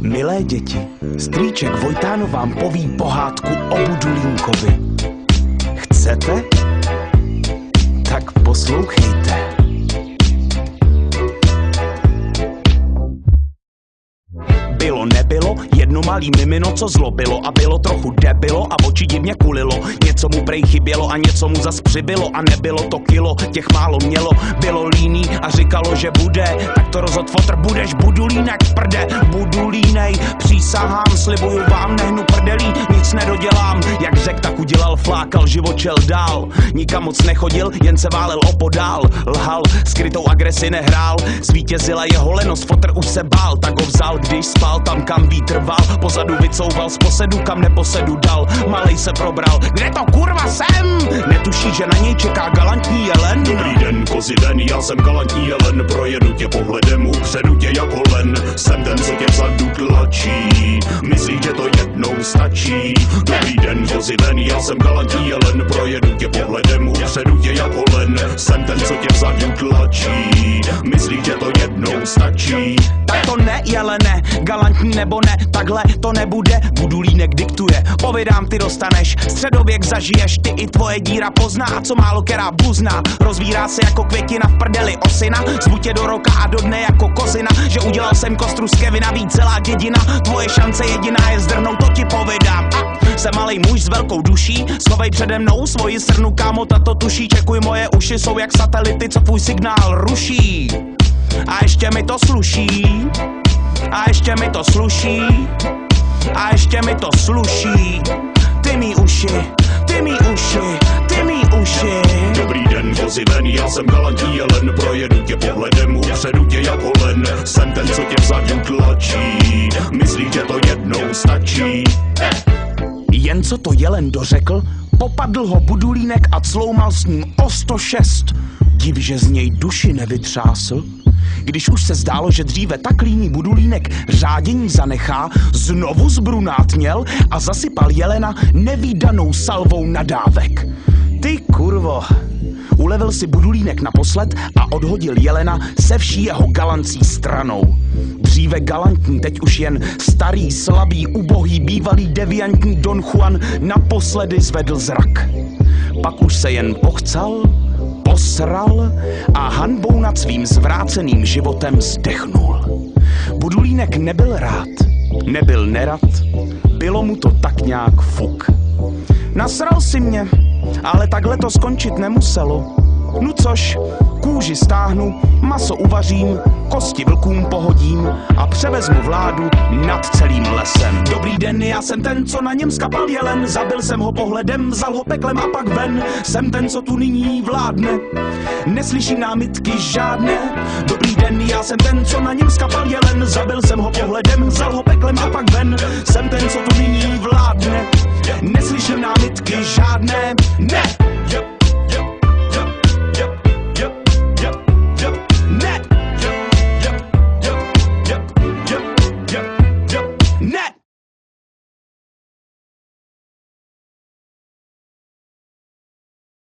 Milé děti, strýček Vojtán vám poví pohádku o Budulínkovi. Chcete? Tak poslouchejte. Bylo nebylo, jedno malý mimino, co zlobilo a bylo trochu debilo a oči divně kulilo. Něco mu prej chybělo a něco mu zas přibylo a nebylo to kilo, těch málo mělo. Bylo líný a říkalo, že bude, tak to rozhod fotr, budeš Budulínek, prde, Budulínej. Přísahám, slibuju vám, nehnu prdelí, nic nedodělám. Jak řek, tak udělal, flákal, život šel dál. Nikam moc nechodil, jen se válel opodál. Lhal, skrytou agresi nehrál, zvítězila jeho lenost, fotr už se bál, tak ho vzal, když spal tam, kam vítr val. Pozadu vycouval z posedu, kam neposedu dal. Malej se probral, kde to kurva jsem? Netuší, že na něj čeká galantní jelen. Dobrý den, kozi den, já jsem galantní jelen. Projedu tě pohledem, upředu tě jako len. Jsem ten, co tě vzadu tlačí. Myslíš, že to jednou stačí? Dobrý den, kozi den, já jsem galantní jelen. Projedu tě pohledem, upředu tě jako len. Jsem ten, co tě vzadu tlačí. Myslíš, že to jednou stačí? Tak to ne, jelene, galantní nebo ne, takhle to nebude, Budulínek diktuje. Povědám, ty dostaneš, středověk zažiješ, ty i tvoje díra pozná, a co málo která bluzná. Rozvírá se jako květina v prdeli osina, zvu tě do roka a do dne jako kozina, že udělal jsem kostru z Kevina, ví celá dědina, tvoje šance jediná je zdrhnout, to ti povědám. Jsem malej muž s velkou duší, schovej přede mnou svoji srnu, kámo, tato tuší, čekuj, moje uši jsou jak satelity, co tvůj signál ruší. A ještě mi to sluší, a ještě mi to sluší, a ještě mi to sluší. Ty mý uši, ty mý uši, ty mý uši. Dobrý den, kozi ven, já jsem galantní jelen. Projedu tě pohledem, upředu tě jako len. Jsem ten, co tě vzadu tlačí. Myslíš, že to jednou stačí? Jen co to jelen dořekl, popadl ho Budulínek a cloumal s ním o 106. Div, že z něj duši nevytřásl. Když už se zdálo, že dříve tak líný Budulínek řádění zanechá, znovu zbrunátněl a zasypal jelena nevídanou salvou nadávek. Ty kurvo, ulevil si Budulínek naposled a odhodil jelena se vší jeho galancí stranou. Dříve galantní, teď už jen starý, slabý, ubohý, bývalý deviantní Don Juan naposledy zvedl zrak. Pak už se jen pochcal, posral a hanbou nad svým zvráceným životem zdechnul. Budulínek nebyl rád, nebyl nerad, bylo mu to tak nějak fuk. Nasral si mě, ale takhle to skončit nemuselo. No což, kůži stáhnu, maso uvařím, kosti vlkům pohodím a převezmu vládu nad celým lesem. Dobrý den, já jsem ten, co na něm skapal jelen, zabil jsem ho pohledem, vzal ho peklem a pak ven. Jsem ten, co tu nyní vládne, neslyším námitky žádné. Dobrý den, já jsem ten, co na něm skapal jelen, zabil jsem ho pohledem, vzal ho peklem a pak ven. Jsem ten, co tu nyní vládne, neslyším námitky žádné. Ne!